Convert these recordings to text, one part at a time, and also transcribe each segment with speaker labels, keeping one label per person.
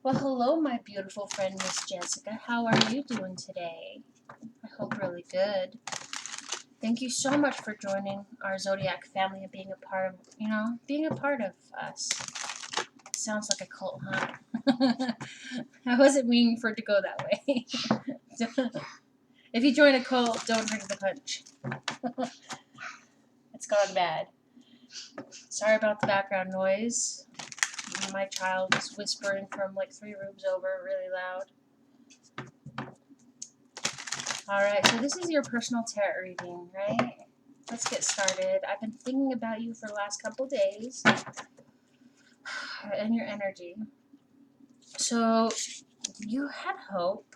Speaker 1: Well, hello, my beautiful friend, Miss Jessica. How are you doing today? I hope really good. Thank you so much for joining our Zodiac family and being a part of, being a part of us. Sounds like a cult, huh? I wasn't meaning for it to go that way. If you join a cult, don't drink the punch. It's gone bad. Sorry about the background noise. My child is whispering from like 3 rooms over really loud. Alright, so this is your personal tarot reading, right? Let's get started. I've been thinking about you for the last couple days and your energy. So, you had hope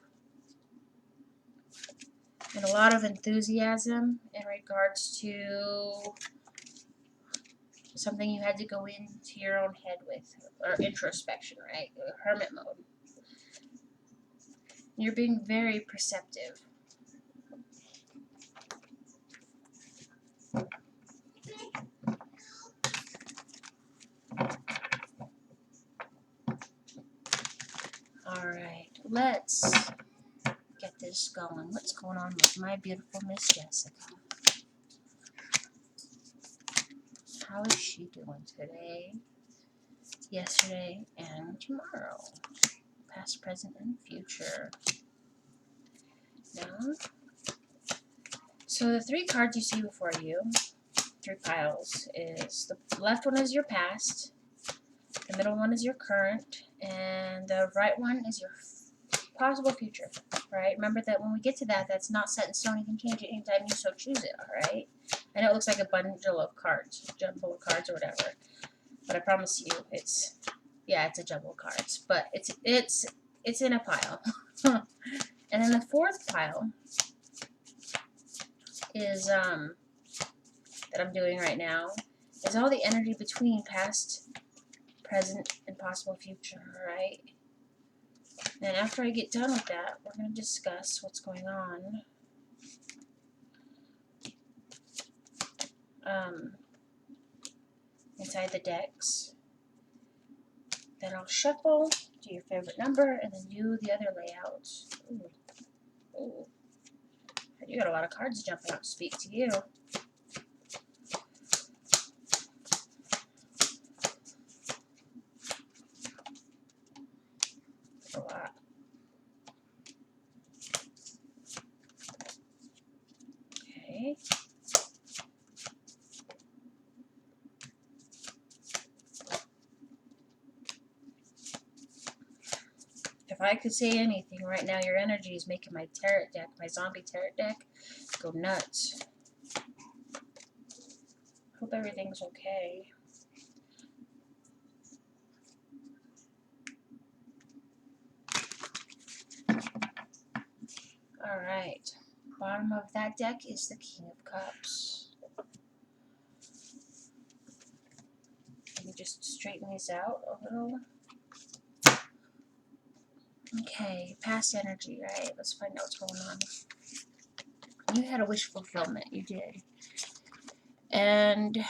Speaker 1: and a lot of enthusiasm in regards to something you had to go into your own head with, or introspection, right? Hermit mode. You're being very perceptive. Alright, let's get this going. What's going on with my beautiful Miss Jessica? How is she doing today, yesterday, and tomorrow? Past, present, and future. Now, so the 3 cards you see before you, 3 piles, is the left one is your past, the middle one is your current, and the right one is your possible future, right? Remember that when we get to that, that's not set in stone. You can change it anytime you so choose it, alright? I know it looks like a bundle of cards, a jumble of cards or whatever, but I promise you, it's a jumble of cards, but it's in a pile. And then the 4th pile is, that I'm doing right now, is all the energy between past, present, and possible future, right? And after I get done with that, we're going to discuss what's going on inside the decks. Then I'll shuffle, do your favorite number, and then do the other layout. Ooh. Ooh. You got a lot of cards jumping out to speak to you. A lot. Okay. If I could say anything right now, your energy is making my tarot deck, my zombie tarot deck, go nuts. Hope everything's okay. Alright. Bottom of that deck is the King of Cups. Let me just straighten these out a little. Okay, past energy, right? Let's find out what's going on. You had a wish fulfillment, you did. And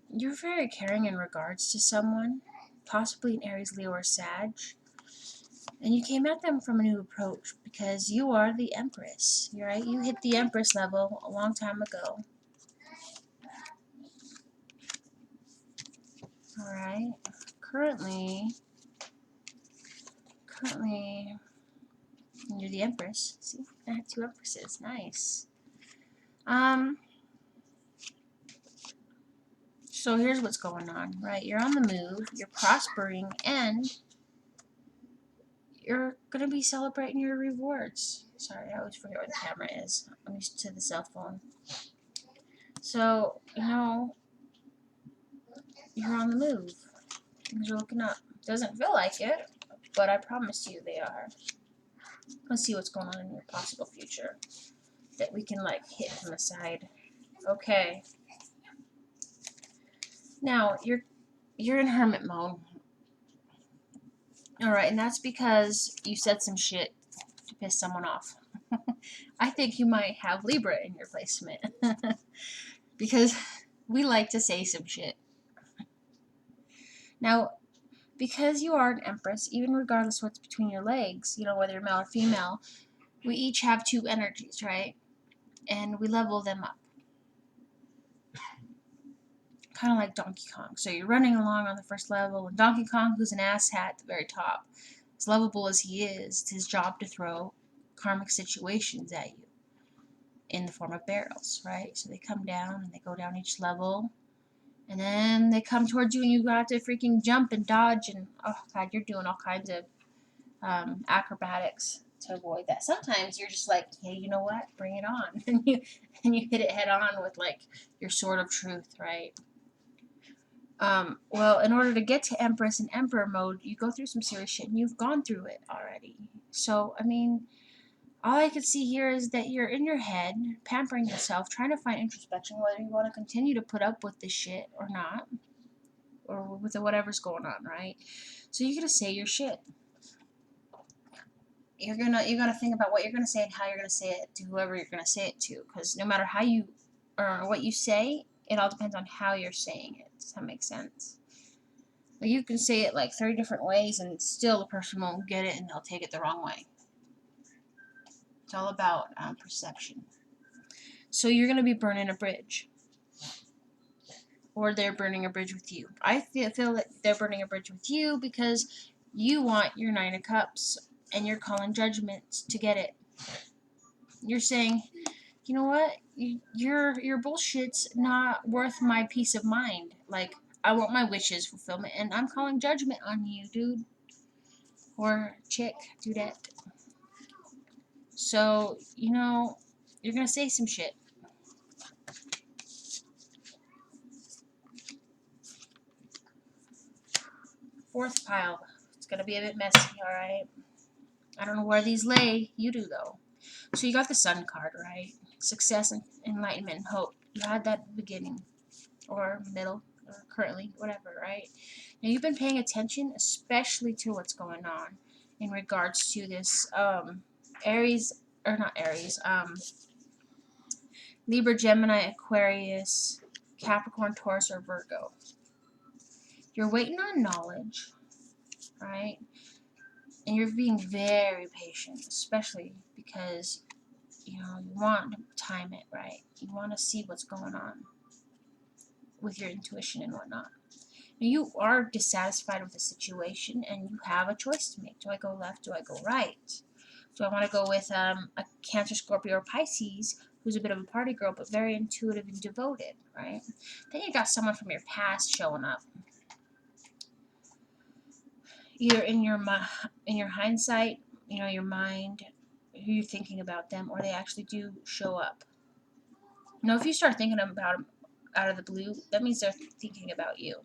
Speaker 1: you're very caring in regards to someone, possibly an Aries, Leo, or Sag. And you came at them from a new approach because you are the Empress, right? You hit the Empress level a long time ago. Alright. Currently, you're the Empress. See, I had 2 Empresses. Nice. So here's what's going on, right? You're on the move, you're prospering, and you're going to be celebrating your rewards. Sorry, I always forget where the camera is. I'm used to the cell phone. So, you're on the move. Things are looking up. Doesn't feel like it, but I promise you they are. Let's see what's going on in your possible future that we can, hit from the side. Okay. Now, you're in hermit mode. Alright, and that's because you said some shit to piss someone off. I think you might have Libra in your placement. Because We like to say some shit. Now, because you are an Empress, even regardless what's between your legs, whether you're male or female, we each have two energies, right? And we level them up. Kind of like Donkey Kong. So you're running along on the first level, and Donkey Kong, who's an asshat at the very top, as lovable as he is, it's his job to throw karmic situations at you in the form of barrels, right? So they come down, and they go down each level, and then they come towards you, and you have to freaking jump and dodge, and oh god, you're doing all kinds of acrobatics to avoid that. Sometimes you're just like, hey, you know what? Bring it on, and you hit it head on with like your sword of truth, right? Well, in order to get to Empress and Emperor mode, you go through some serious shit, and you've gone through it already. So, I mean, all I can see here is that you're in your head, pampering yourself, trying to find introspection, whether you want to continue to put up with this shit or not, or with whatever's going on, right? So you're gonna say your shit. You're gonna think about what you're gonna say and how you're gonna say it to whoever you're gonna say it to, because no matter how you or what you say, it all depends on how you're saying it. Does that make sense? Like you can say it like 30 different ways, and still the person won't get it, and they'll take it the wrong way. It's all about perception. So you're gonna be burning a bridge, or they're burning a bridge with you. I feel that they're burning a bridge with you because you want your Nine of Cups, and you're calling judgment to get it. You're saying, you know what? Your bullshit's not worth my peace of mind. Like, I want my wishes fulfillment, and I'm calling judgment on you, dude. Or chick, dudette. So, you're gonna say some shit. Fourth pile. It's gonna be a bit messy, alright? I don't know where these lay. You do, though. So you got the Sun card, right? Success and enlightenment and hope. You had that beginning. Or middle. Or currently. Whatever, right? Now you've been paying attention, especially to what's going on in regards to this Aries, or not Aries, Libra, Gemini, Aquarius, Capricorn, Taurus, or Virgo. You're waiting on knowledge, right? And you're being very patient, especially because, you want to time it, right? You want to see what's going on with your intuition and whatnot. You are dissatisfied with the situation, and you have a choice to make. Do I go left? Do I go right? Do I want to go with a Cancer, Scorpio, or Pisces, who's a bit of a party girl, but very intuitive and devoted, right? Then you got someone from your past showing up. Either in your hindsight, your mind, who you're thinking about them, or they actually do show up. If you start thinking about them out of the blue, that means they're thinking about you.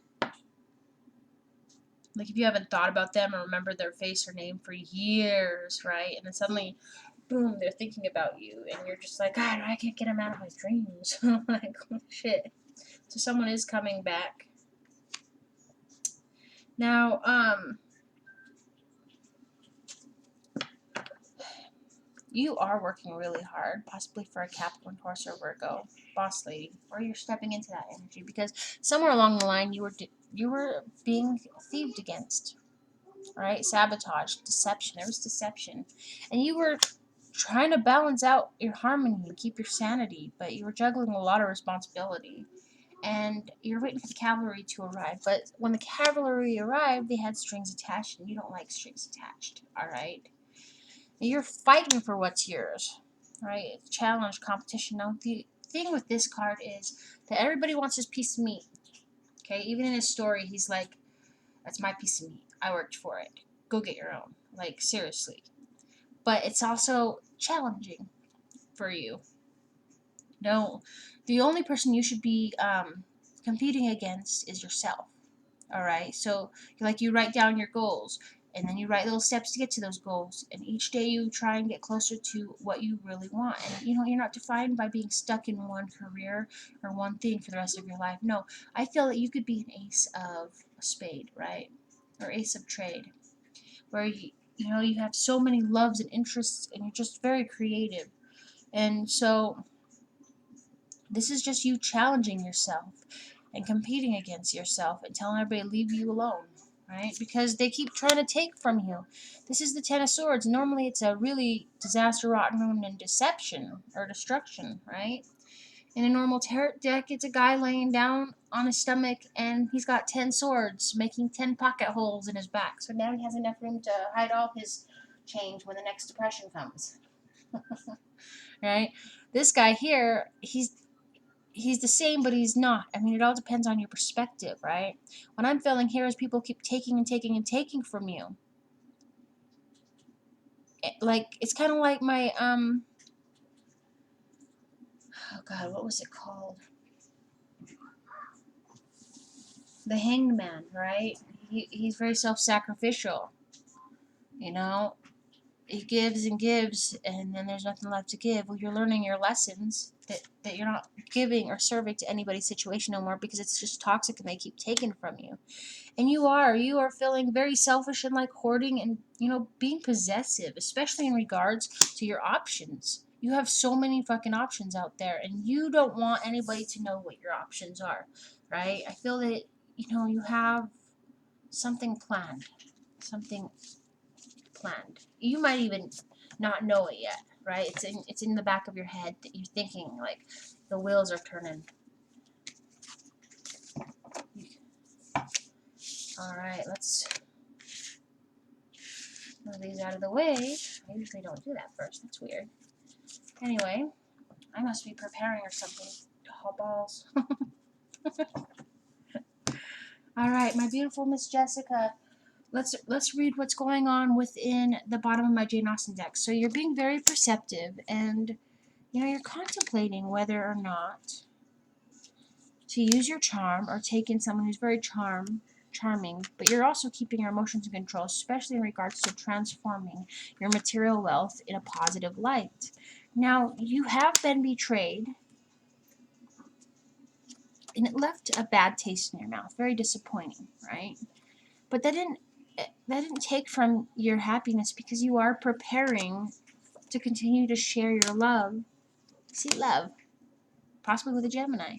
Speaker 1: Like if you haven't thought about them or remembered their face or name for years, right? And then suddenly, boom, they're thinking about you, and you're just like, God, I can't get them out of my dreams. Like, oh, shit. So someone is coming back. Now, you are working really hard, possibly for a Capricorn, Taurus, or Virgo boss lady, or you're stepping into that energy because somewhere along the line you were being thieved against, right? Sabotage, deception. There was deception, and you were trying to balance out your harmony and keep your sanity, but you were juggling a lot of responsibility, and you're waiting for the cavalry to arrive. But when the cavalry arrived, they had strings attached, and you don't like strings attached, all right? You're fighting for what's yours, right? Challenge, competition. Now, the thing with this card is that everybody wants his piece of meat, okay? Even in his story, he's like, that's my piece of meat. I worked for it. Go get your own. Like, seriously. But it's also challenging for you. No, the only person you should be competing against is yourself. All right. So you write down your goals, and then you write little steps to get to those goals. And each day you try and get closer to what you really want. And you're not defined by being stuck in one career or one thing for the rest of your life. No, I feel that you could be an ace of a spade, right? Or ace of trade, where you have so many loves and interests, and you're just very creative. And so This is just you challenging yourself and competing against yourself and telling everybody to leave you alone, right? Because they keep trying to take from you. This is the Ten of Swords. Normally it's a really disaster, rotten, ruin, and deception or destruction, right? In a normal tarot deck, it's a guy laying down on his stomach and he's got 10 swords, making 10 pocket holes in his back. So now he has enough room to hide all his change when the next depression comes. Right? This guy here, he's the same, but he's not. I mean, it all depends on your perspective, right? What I'm feeling here is people keep taking and taking and taking from you. It's kind of like my, oh God, what was it called? The Hanged Man, right? He's very self-sacrificial, you know? He gives and gives, and then there's nothing left to give. Well, you're learning your lessons that you're not giving or serving to anybody's situation no more because it's just toxic and they keep taking from you. And you are feeling very selfish and like hoarding and, being possessive, especially in regards to your options. You have so many fucking options out there and you don't want anybody to know what your options are, right? I feel that, you have something planned. You might even not know it yet, right? It's in the back of your head that you're thinking, like, the wheels are turning. Alright, let's move these out of the way. I usually don't do that first. That's weird. Anyway, I must be preparing or something. Oh, balls. Alright, my beautiful Miss Jessica. Let's read what's going on within the bottom of my Jane Austen deck. So you're being very perceptive and, you're contemplating whether or not to use your charm or take in someone who's very charming, but you're also keeping your emotions in control, especially in regards to transforming your material wealth in a positive light. Now, you have been betrayed, and it left a bad taste in your mouth. Very disappointing, right? But that didn't take from your happiness because you are preparing to continue to share your love. See, love, possibly with a Gemini.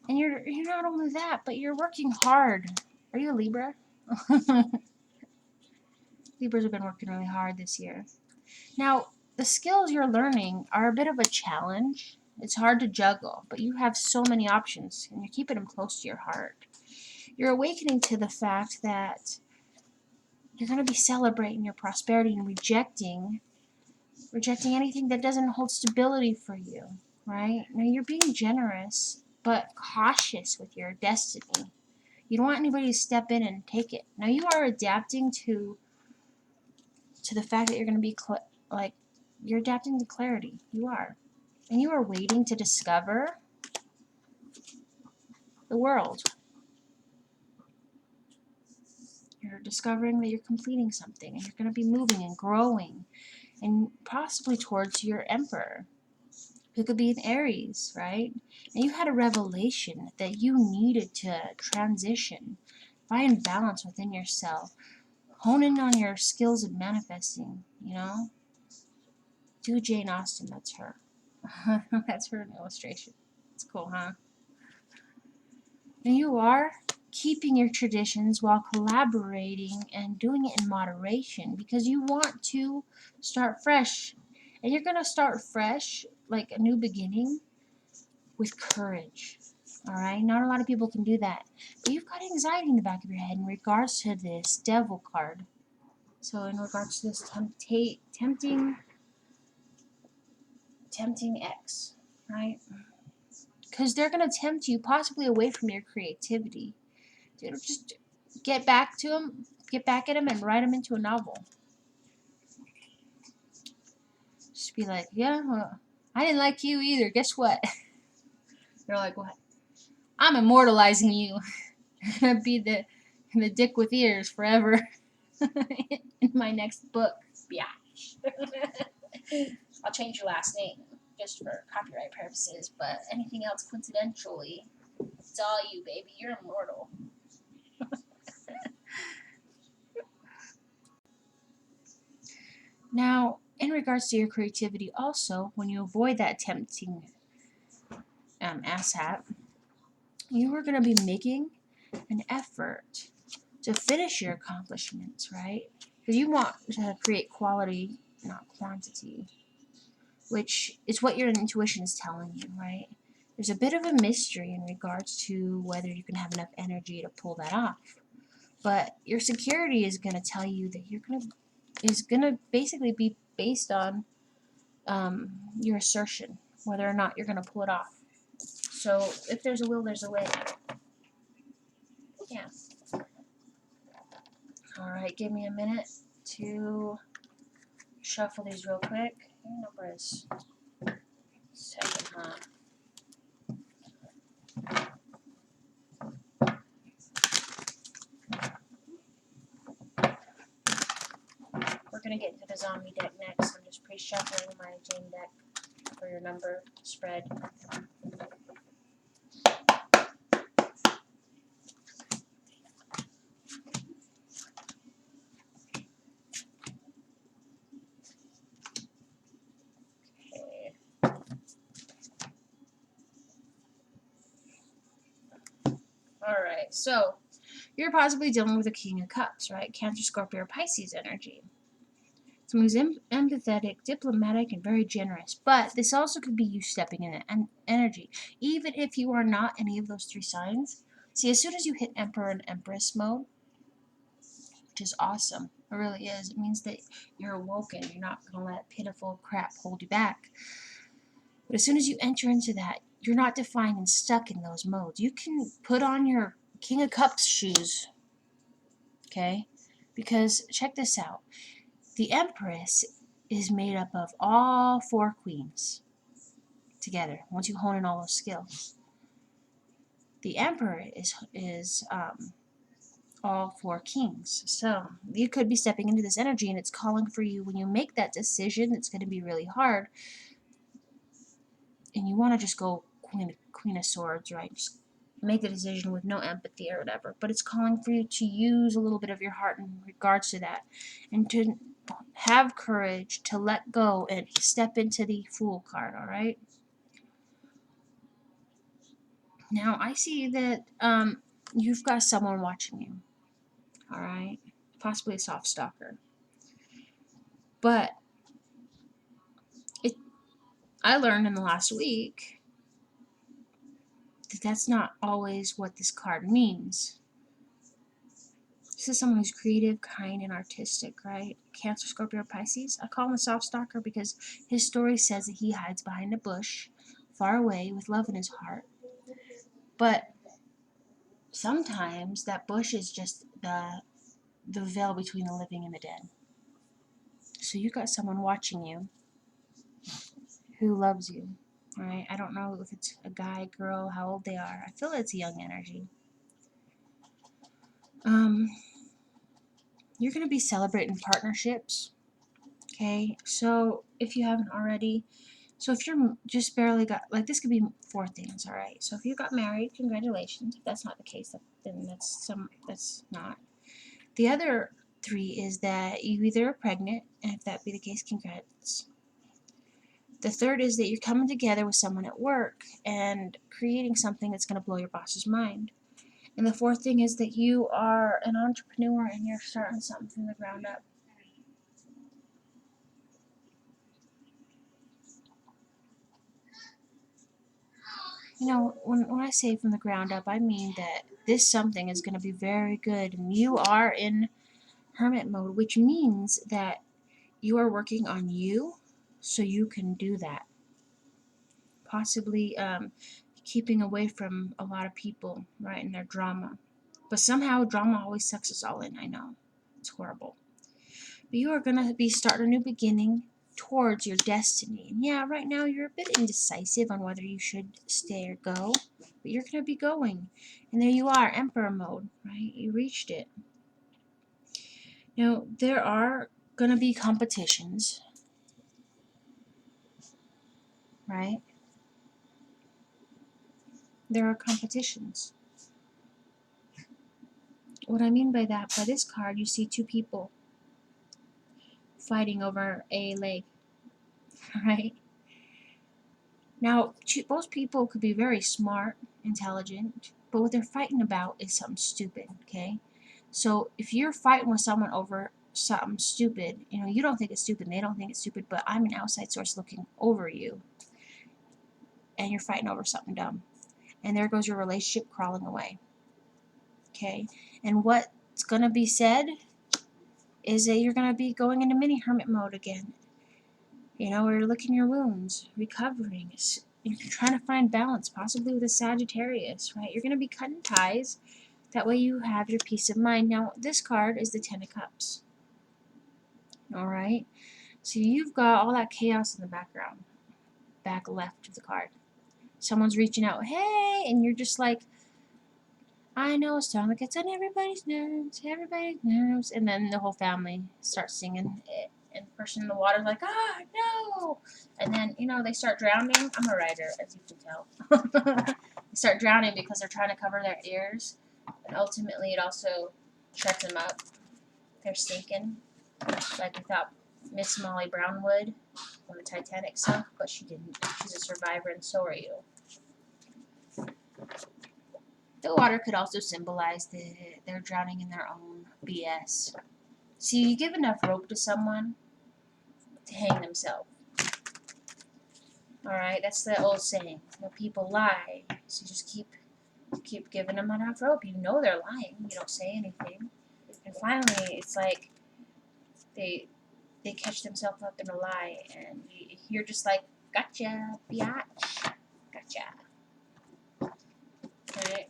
Speaker 1: And you're not only that, but you're working hard. Are you a Libra? Libras have been working really hard this year. Now, the skills you're learning are a bit of a challenge. It's hard to juggle, but you have so many options, and you're keeping them close to your heart. You're awakening to the fact that you're going to be celebrating your prosperity and rejecting anything that doesn't hold stability for you, right? Now, you're being generous, but cautious with your destiny. You don't want anybody to step in and take it. Now, you are adapting to the fact that you're going to be you're adapting to clarity. You are. And you are waiting to discover the world. You're discovering that you're completing something and you're going to be moving and growing and possibly towards your emperor, who could be an Aries, right? And you had a revelation that you needed to transition, find balance within yourself, hone in on your skills of manifesting, Do Jane Austen, that's her. That's her illustration. It's cool, huh? And you are keeping your traditions while collaborating and doing it in moderation because you want to start fresh. And you're going to start fresh, like a new beginning, with courage. Alright? Not a lot of people can do that. But you've got anxiety in the back of your head in regards to this Devil card. So in regards to this tempting X, right? Because they're going to tempt you possibly away from your creativity. Dude, just get back at them and write them into a novel. Just be like, yeah, well, I didn't like you either. Guess what? They're like, what? I'm immortalizing you. Be the dick with ears forever in my next book. Biatch. I'll change your last name just for copyright purposes, but anything else coincidentally, it's all you, baby. You're immortal. Now, in regards to your creativity also, when you avoid that tempting asshat, you are going to be making an effort to finish your accomplishments, right? Because you want to create quality, not quantity, which is what your intuition is telling you, right? There's a bit of a mystery in regards to whether you can have enough energy to pull that off. But your security is going to tell you that is going to basically be based on your assertion, whether or not you're going to pull it off. So if there's a will, there's a way. Yeah. All right, give me a minute to shuffle these real quick. Your number is 7, huh? We're going to get into the zombie deck next. I'm just pre-shuffling my Jane deck for your number spread. Okay. Alright, so you're possibly dealing with a King of Cups, right? Cancer, Scorpio, or Pisces energy. Someone who's empathetic, diplomatic, and very generous. But this also could be you stepping in energy. Even if you are not any of those 3 signs. See, as soon as you hit Emperor and Empress mode, which is awesome, it really is. It means that you're awoken. You're not going to let pitiful crap hold you back. But as soon as you enter into that, you're not defined and stuck in those modes. You can put on your King of Cups shoes, okay? Because check this out. The Empress is made up of all 4 queens together, once you hone in all those skills. The Emperor is all 4 kings. So you could be stepping into this energy, and it's calling for you when you make that decision. It's going to be really hard, and you want to just go Queen of Swords, right? Just make the decision with no empathy or whatever. But it's calling for you to use a little bit of your heart in regards to that, and to have courage to let go and step into the Fool card, all right? Now, I see that you've got someone watching you, all right? Possibly a soft stalker. But I learned in the last week that that's not always what this card means. This is someone who's creative, kind, and artistic, right? Cancer, Scorpio, Pisces. I call him a soft stalker because his story says that he hides behind a bush, far away, with love in his heart. But sometimes that bush is just the veil between the living and the dead. So you got someone watching you who loves you, right? I don't know if it's a guy, girl, how old they are. I feel it's a young energy. You're going to be celebrating partnerships, okay? So if you haven't already, so if you're just barely got, like this could be 4 things, all right? So if you got married, congratulations. If that's not the case, then that's not. The other 3 is that you either are pregnant, and if that be the case, congrats. The third is that you're coming together with someone at work and creating something that's going to blow your boss's mind. And the 4th thing is that you are an entrepreneur and you're starting something from the ground up. You know, when I say from the ground up, I mean that this something is going to be very good. And you are in hermit mode, which means that you are working on you so you can do that. Possibly keeping away from a lot of people, right, and their drama. But somehow drama always sucks us all in, I know. It's horrible. But you are going to be starting a new beginning towards your destiny. And yeah, right now you're a bit indecisive on whether you should stay or go. But you're going to be going. And there you are, Emperor mode, right? You reached it. Now, there are going to be competitions, right? There are competitions. What I mean by that, by this card, you see 2 people fighting over a leg, right? Now, both people could be very smart, intelligent, but what they're fighting about is something stupid, okay? So if you're fighting with someone over something stupid, you know, you don't think it's stupid, and they don't think it's stupid, but I'm an outside source looking over you, and you're fighting over something dumb. And there goes your relationship crawling away, okay? And what's going to be said is that you're going to be going into mini hermit mode again. You know, where you're licking your wounds, recovering. You're trying to find balance, possibly with a Sagittarius, right? You're going to be cutting ties. That way you have your peace of mind. Now, this card is the Ten of Cups. All right? So you've got all that chaos in the background. Back left of the card. Someone's reaching out, hey, and you're just like, I know, it's time. It gets on everybody's nerves. And then the whole family starts singing it. And the person in the water's like, ah, no. And then, you know, they start drowning. I'm a writer, as you can tell. They start drowning because they're trying to cover their ears. And ultimately, it also shuts them up. They're sinking. Like we thought Miss Molly Brown would when the Titanic sunk, but she didn't. She's a survivor, and so are you. The water could also symbolize that they're drowning in their own BS. See, you give enough rope to someone to hang themselves. Alright, that's the old saying. You know, people lie, so you just keep giving them enough rope. You know they're lying. You don't say anything. And finally, it's like they catch themselves up in a lie, and you're just like, gotcha, biatch. Gotcha. Right?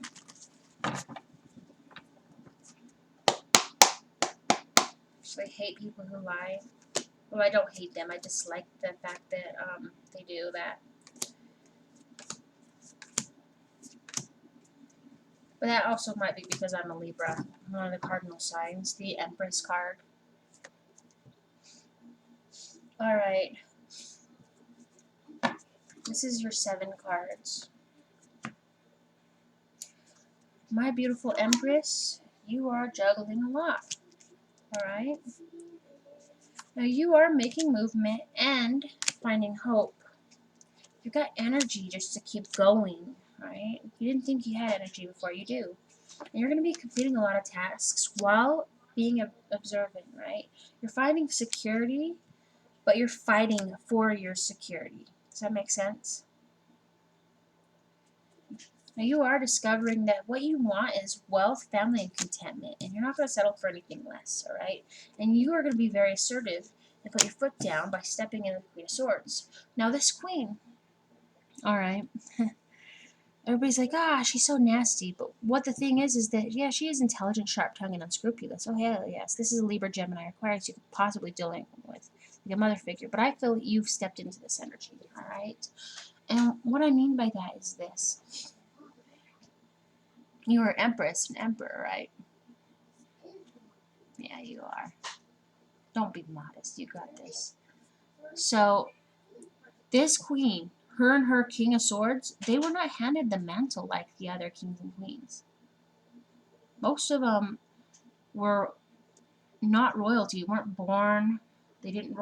Speaker 1: So I hate people who lie. Well, I don't hate them. I dislike the fact that they do that. But that also might be because I'm a Libra. One of the cardinal signs, the Empress card. Alright. This is your 7 cards. My beautiful Empress, you are juggling a lot. Alright? Now you are making movement and finding hope. You've got energy just to keep going, right? You didn't think you had energy before, you do. And you're going to be completing a lot of tasks while being observant, right? You're finding security, but you're fighting for your security. Does that make sense? Now you are discovering that what you want is wealth, family, and contentment, and you're not going to settle for anything less, alright? And you are going to be very assertive and put your foot down by stepping in the Queen of Swords. Now this Queen, alright, everybody's like, ah, she's so nasty, but what the thing is that, yeah, she is intelligent, sharp-tongued, and unscrupulous. Oh, hell yes, this is a Libra, Gemini, Aquarius you could possibly deal with, like a mother figure, but I feel you've stepped into this energy, alright? And what I mean by that is this. You are Empress and Emperor, right? Yeah, you are. Don't be modest. You got this. So, this queen, her and her King of Swords, they were not handed the mantle like the other kings and queens. Most of them were not royalty, weren't born. They didn't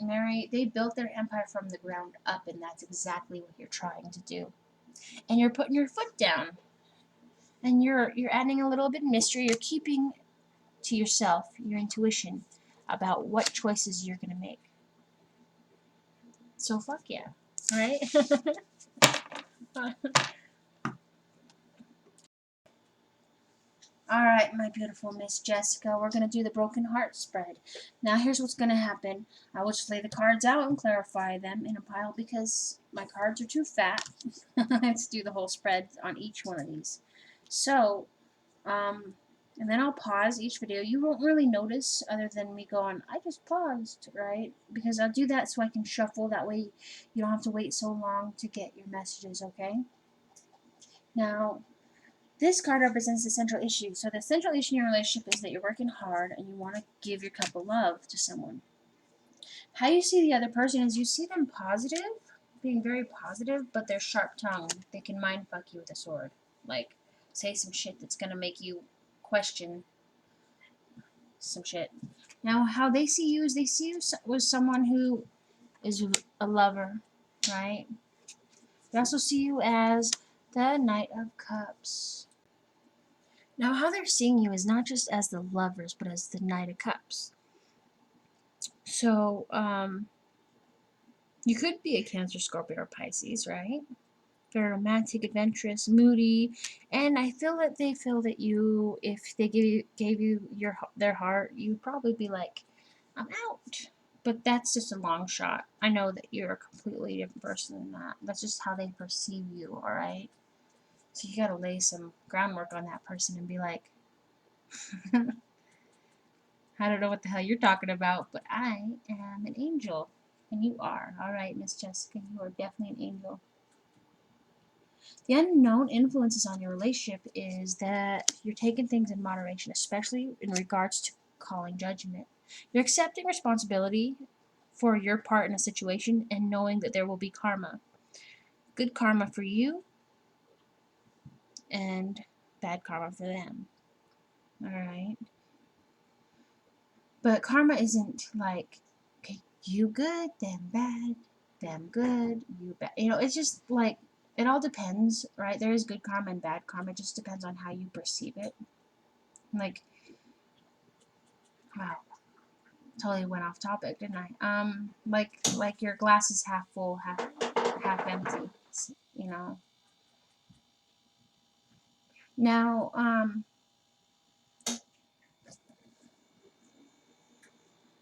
Speaker 1: marry. They built their empire from the ground up, and that's exactly what you're trying to do. And you're putting your foot down. And you're adding a little bit of mystery. You're keeping to yourself, your intuition, about what choices you're going to make. So fuck yeah, right? Alright, my beautiful Miss Jessica, we're going to do the broken heart spread. Now here's what's going to happen. I will just lay the cards out and clarify them in a pile because my cards are too fat. Let's do the whole spread on each one of these. So, and then I'll pause each video. You won't really notice other than me going, I just paused, right? Because I'll do that so I can shuffle. That way you don't have to wait so long to get your messages, okay? Now, this card represents the central issue. So the central issue in your relationship is that you're working hard and you want to give your cup of love to someone. How you see the other person is you see them positive, being very positive, but they're sharp-tongued. They can mind fuck you with a sword. Like, say some shit that's going to make you question some shit. Now, how they see you as someone who is a lover, right? They also see you as the Knight of Cups. Now, how they're seeing you is not just as the Lovers, but as the Knight of Cups. So, you could be a Cancer, Scorpio, or Pisces, right? Very romantic, adventurous, moody, and I feel that they feel that you, if they gave you their heart, you'd probably be like, I'm out. But that's just a long shot. I know that you're a completely different person than that. That's just how they perceive you, alright? So you gotta lay some groundwork on that person and be like, I don't know what the hell you're talking about, but I am an angel. And you are. Alright, Miss Jessica, you are definitely an angel. The unknown influences on your relationship is that you're taking things in moderation, especially in regards to calling judgment. You're accepting responsibility for your part in a situation and knowing that there will be karma. Good karma for you and bad karma for them. Alright? But karma isn't like, okay, you good, them bad, them good, you bad. You know, it's just like, it all depends, right? There is good karma and bad karma. It just depends on how you perceive it. Like, wow, totally went off topic, didn't I? Like your glass is half full, half empty. You know. Now,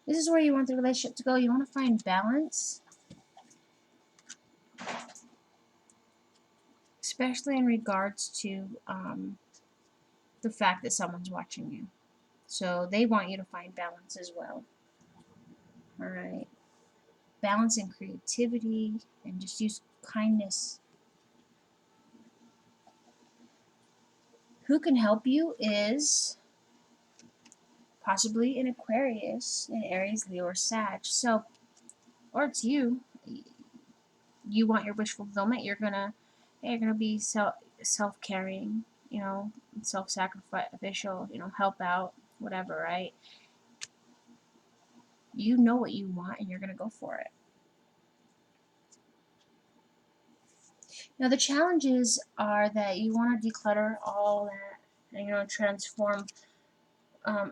Speaker 1: this is where you want the relationship to go. You want to find balance, especially in regards to the fact that someone's watching you. So they want you to find balance as well. All right, balance and creativity, and just use kindness. Who can help you is possibly an Aquarius, an Aries, Leo, or Sag. So, or it's you. You want your wish fulfillment. You're gonna be self-caring. You know, self-sacrificial. You know, help out, whatever. Right? You know what you want, and you're gonna go for it. Now, the challenges are that you want to declutter all that, and, you know, transform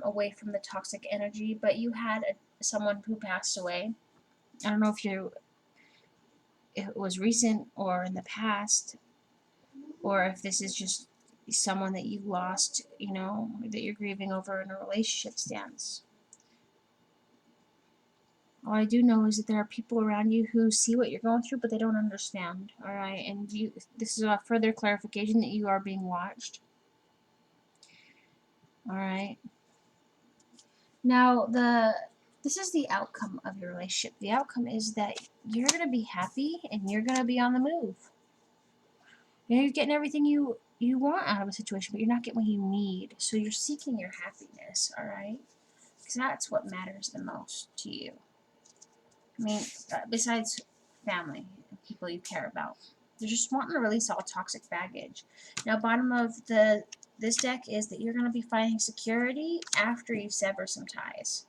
Speaker 1: away from the toxic energy. But you had someone who passed away. I don't know if it was recent or in the past, or if this is just someone that you lost, you know, that you're grieving over in a relationship stance. All I do know is that there are people around you who see what you're going through, but they don't understand. All right, and this is a further clarification that you are being watched. All right. Now, this is the outcome of your relationship. The outcome is that you're gonna be happy and you're gonna be on the move. You know, you're getting everything you want out of a situation, but you're not getting what you need. So you're seeking your happiness. All right, because that's what matters the most to you. I mean, besides family and people you care about, you're just wanting to release all toxic baggage. Now, bottom of this deck is that you're going to be finding security after you sever some ties.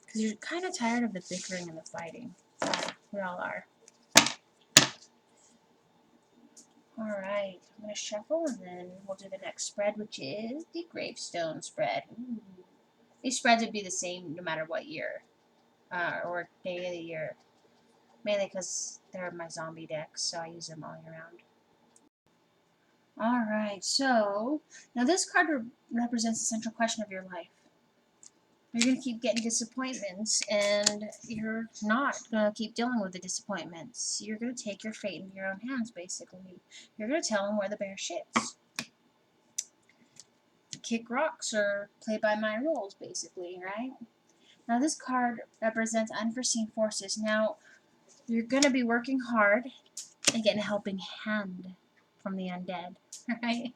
Speaker 1: Because you're kind of tired of the bickering and the fighting. We all are. Alright, I'm going to shuffle and then we'll do the next spread, which is the Gravestone Spread. Ooh. These spreads would be the same no matter what year or day of the year. Mainly because they're my zombie decks, so I use them all year round. Alright, so now this card represents the central question of your life. You're going to keep getting disappointments, and you're not going to keep dealing with the disappointments. You're going to take your fate into your own hands, basically. You're going to tell them where the bear shits. Kick rocks or play by my rules, basically, right? Now, this card represents unforeseen forces. Now, you're going to be working hard and getting a helping hand from the undead, right?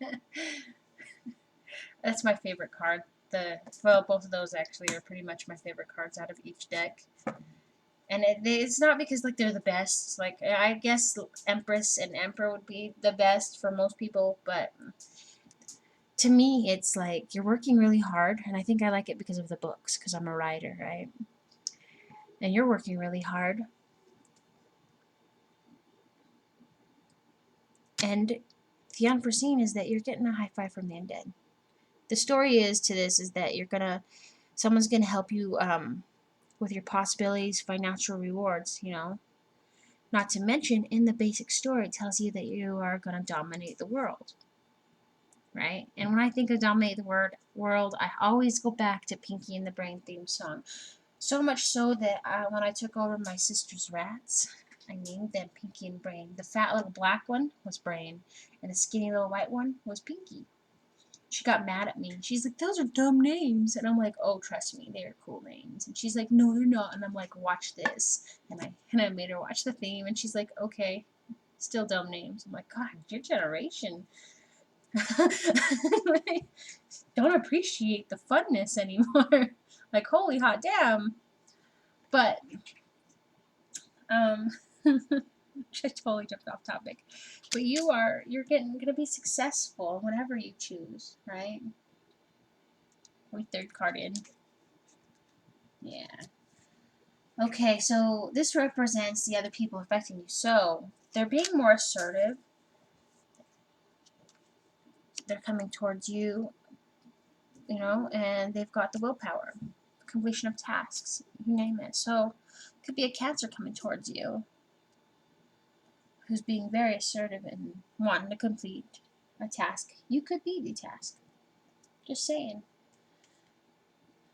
Speaker 1: That's my favorite card. Both of those actually are pretty much my favorite cards out of each deck. And it's not because like they're the best. Like I guess Empress and Emperor would be the best for most people, but to me it's like you're working really hard, and I think I like it because of the books, because I'm a writer, right? And you're working really hard. And the unforeseen is that you're getting a high five from the undead. The story is to this is that someone's gonna help you with your possibilities, financial rewards, you know. Not to mention, in the basic story, it tells you that you are gonna dominate the world, right? And when I think of dominate the world, I always go back to Pinky and the Brain theme song. So much so that when I took over my sister's rats, I named them Pinky and Brain. The fat little black one was Brain, and the skinny little white one was Pinky. She got mad at me. She's like, those are dumb names. And I'm like, oh, trust me, they're cool names. And she's like, no, they're not. And I'm like, watch this. And I made her watch the theme, and she's like, okay, still dumb names. I'm like, God, your generation. Like, don't appreciate the funness anymore. Like, holy hot damn. But, I totally jumped off topic. But you're gonna be successful whenever you choose, right? We third card in. Yeah. Okay, so this represents the other people affecting you. So they're being more assertive. They're coming towards you, you know, and they've got the willpower, completion of tasks, you name it. So it could be a Cancer coming towards you who's being very assertive and wanting to complete a task. You could be the task. Just saying.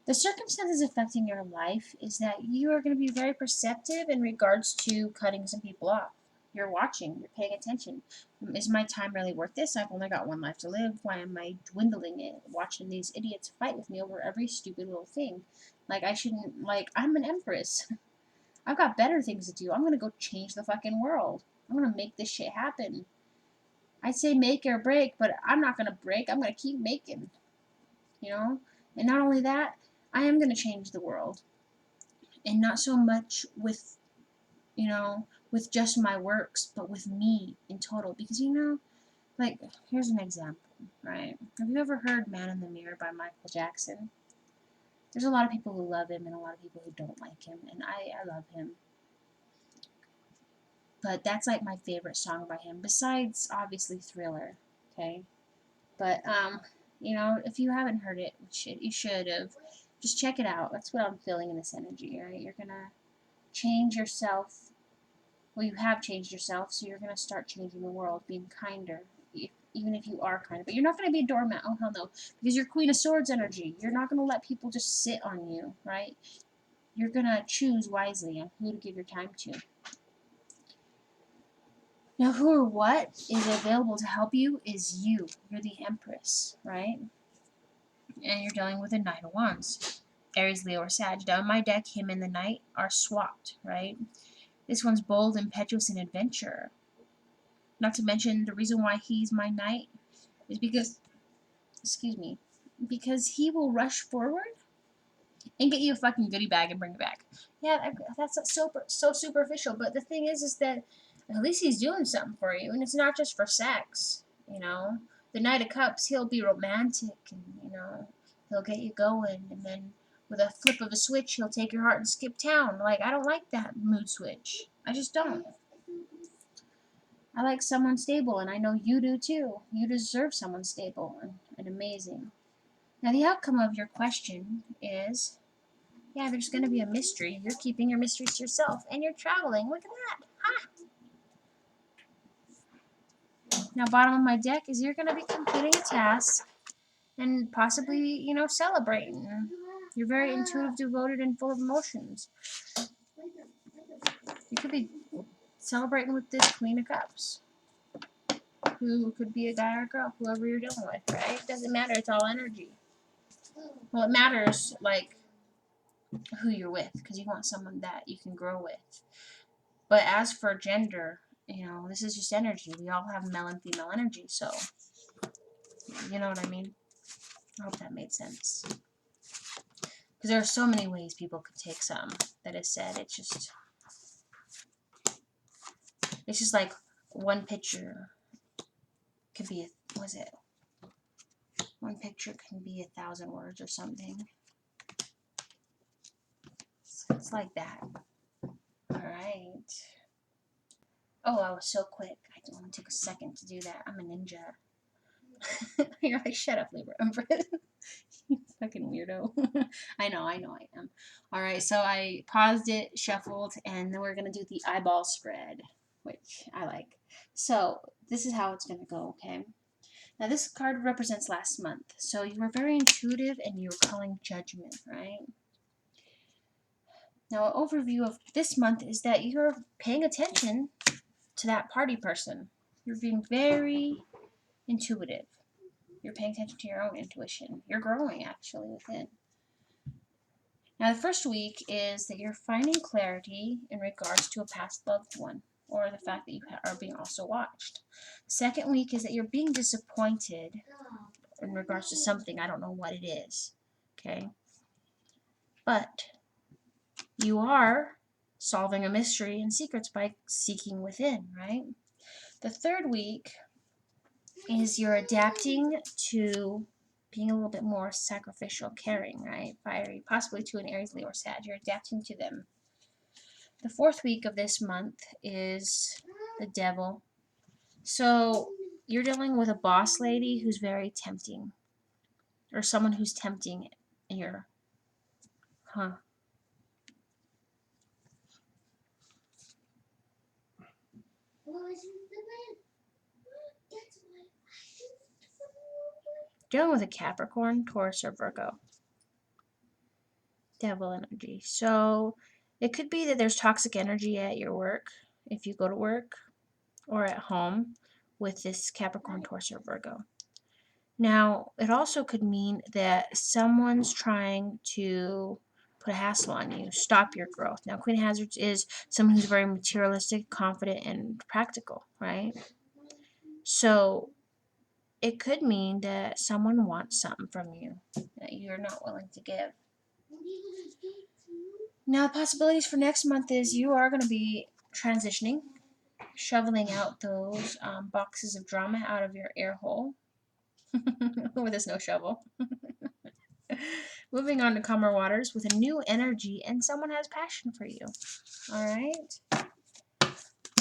Speaker 1: The circumstances affecting your life is that you are going to be very perceptive in regards to cutting some people off. You're watching, you're paying attention. Is my time really worth this? I've only got one life to live. Why am I dwindling it? Watching these idiots fight with me over every stupid little thing. Like, I shouldn't, like, I'm an empress. I've got better things to do. I'm going to go change the fucking world. I'm going to make this shit happen. I say make or break, but I'm not going to break. I'm going to keep making, you know? And not only that, I am going to change the world. And not so much with, you know, with just my works, but with me in total. Because, you know, like, here's an example, right? Have you ever heard Man in the Mirror by Michael Jackson? There's a lot of people who love him and a lot of people who don't like him. And I love him. But that's like my favorite song by him, besides obviously Thriller, okay? But you know, if you haven't heard it, which you should have, just check it out. That's what I'm feeling in this energy, right? You're gonna change yourself. Well, you have changed yourself, so you're gonna start changing the world, being kinder, even if you are kind. But you're not gonna be a doormat. Oh hell no, because you're Queen of Swords energy. You're not gonna let people just sit on you, right? You're gonna choose wisely on who to give your time to. Now, who or what is available to help you is you. You're the Empress, right? And you're dealing with a Knight of Wands. Aries, Leo, or Sag. Down my deck, him and the Knight are swapped, right? This one's bold, impetuous, and adventurer. Not to mention, the reason why he's my Knight is because, excuse me, because he will rush forward and get you a fucking goodie bag and bring it back. Yeah, that's so superficial. But the thing is that at least he's doing something for you, and it's not just for sex. You know, the Knight of Cups, he'll be romantic, and you know, he'll get you going, and then with a flip of a switch, he'll take your heart and skip town. Like, I don't like that mood switch. I just don't. I like someone stable, and I know you do too. You deserve someone stable and amazing. Now, the outcome of your question is, yeah, there's going to be a mystery. You're keeping your mysteries to yourself, and you're traveling. Look at that. Ha! Now, bottom of my deck is you're going to be completing a task and possibly, you know, celebrating. You're very intuitive, devoted, and full of emotions. You could be celebrating with this Queen of Cups, who could be a guy or a girl, whoever you're dealing with, right? Doesn't matter. It's all energy. Well, it matters, like, who you're with, because you want someone that you can grow with. But as for gender, you know, this is just energy. We all have male and female energy, so you know what I mean? I hope that made sense. Because there are so many ways people could take something that is said. It's just like one picture could be, was it? One picture can be 1,000 words or something. It's like that. All right. Oh, I was so quick. I only took a second to do that. I'm a ninja. You're like, shut up, Libra. You fucking weirdo. I know I am. Alright, so I paused it, shuffled, and then we're going to do the eyeball spread, which I like. So, this is how it's going to go, okay? Now, this card represents last month. So, you were very intuitive and you were calling judgment, right? Now, an overview of this month is that you're paying attention to that party person. You're being very intuitive. You're paying attention to your own intuition. You're growing, actually, within. Now, the first week is that you're finding clarity in regards to a past loved one, or the fact that you are being also watched. The second week is that you're being disappointed in regards to something. I don't know what it is. Okay? But you are solving a mystery and secrets by seeking within, right? The third week is you're adapting to being a little bit more sacrificial, caring, right? Fiery, possibly to an Aries, Leo, or Sag. You're adapting to them. The fourth week of this month is the Devil. So you're dealing with a boss lady who's very tempting, or someone who's tempting, and you're, huh? Dealing with a Capricorn, Taurus, or Virgo. Devil energy. So it could be that there's toxic energy at your work, if you go to work, or at home with this Capricorn, Taurus, or Virgo. Now, it also could mean that someone's trying to put a hassle on you, stop your growth. Now, Queen of Hazards is someone who's very materialistic, confident, and practical, right? So it could mean that someone wants something from you that you're not willing to give. Now, possibilities for next month is you are going to be transitioning, shoveling out those boxes of drama out of your air hole with a snow shovel. Moving on to calmer waters with a new energy and someone has passion for you. Alright.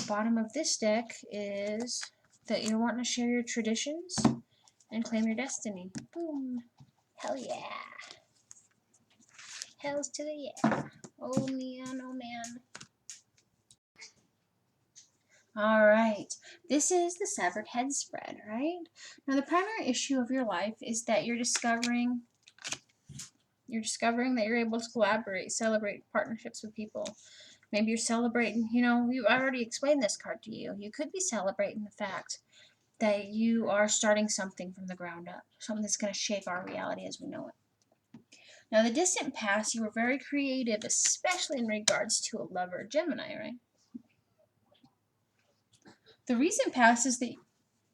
Speaker 1: Bottom of this deck is that you're wanting to share your traditions and claim your destiny. Boom. Hell yeah. Hells to the yeah. Oh man, oh man. Alright. This is the severed head spread, right? Now the primary issue of your life is that you're discovering that you're able to collaborate, celebrate partnerships with people. Maybe you're celebrating, I already explained this card to you. You could be celebrating the fact that you are starting something from the ground up, something that's going to shape our reality as we know it. Now, the distant past, you were very creative, especially in regards to a lover, Gemini, right? The recent past is that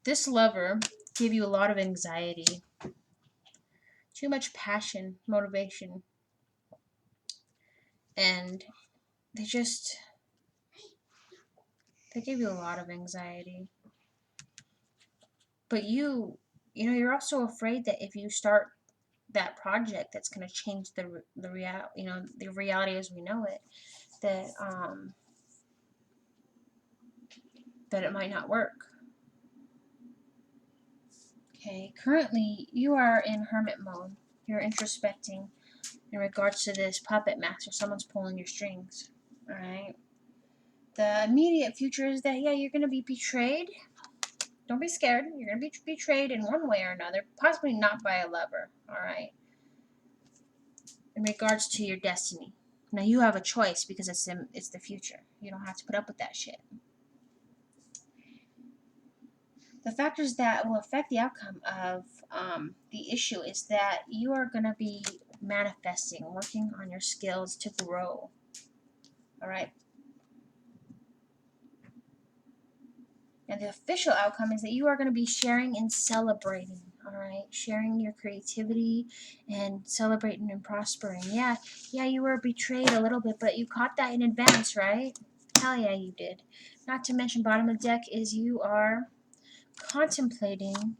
Speaker 1: this lover gave you a lot of anxiety, too much passion, motivation, and they gave you a lot of anxiety. But you're also afraid that if you start that project that's going to change the reality as we know it, that it might not work. Okay, currently you are in hermit mode. You're introspecting in regards to this puppet master. Someone's pulling your strings. All right. The immediate future is that you're going to be betrayed. Don't be scared. You're going to be betrayed in one way or another, possibly not by a lover. All right. In regards to your destiny. Now you have a choice because it's the future. You don't have to put up with that shit. The factors that will affect the outcome of the issue is that you are going to be manifesting, working on your skills to grow. All right. And the official outcome is that you are going to be sharing and celebrating. All right, sharing your creativity and celebrating and prospering. Yeah, you were betrayed a little bit, but you caught that in advance, right? Hell yeah, you did. Not to mention, bottom of the deck is you are contemplating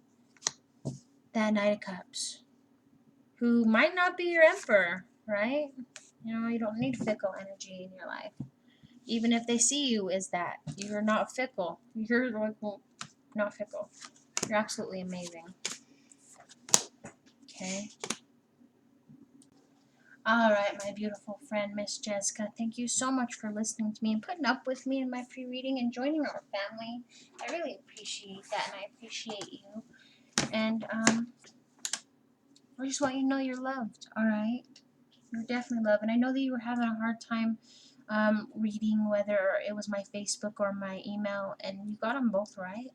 Speaker 1: that Knight of Cups, who might not be your emperor, right? You don't need fickle energy in your life. Even if they see you as that, you're not fickle. You're like, well, not fickle. You're absolutely amazing. Okay. Alright, my beautiful friend, Miss Jessica, thank you so much for listening to me and putting up with me in my free reading and joining our family. I really appreciate that, and I appreciate you. And, I just want you to know you're loved, alright? You're definitely loved. And I know that you were having a hard time reading whether it was my Facebook or my email, and you got them both right.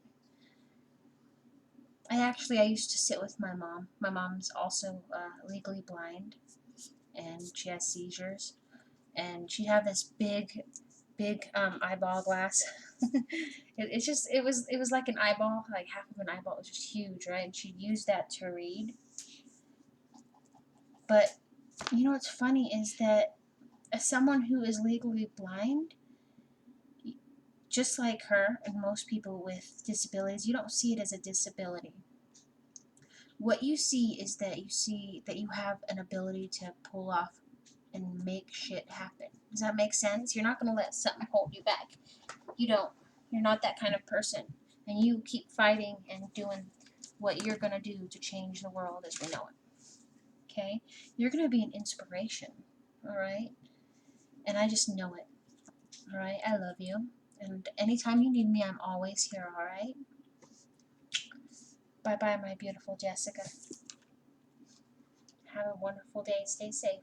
Speaker 1: I used to sit with my mom. My mom's also legally blind, and she has seizures. And she'd have this big eyeball glass. It was like an eyeball, like half of an eyeball. It was just huge, right? And she'd use that to read. But you know what's funny is that as someone who is legally blind, just like her and most people with disabilities, you don't see it as a disability. What you see is that you have an ability to pull off and make shit happen. Does that make sense? You're not going to let something hold you back. You don't. You're not that kind of person. And you keep fighting and doing what you're going to do to change the world as we know it. Okay? You're going to be an inspiration. Alright? And I just know it. Alright? I love you. And anytime you need me, I'm always here. Alright? Bye-bye, my beautiful Jessica. Have a wonderful day. Stay safe.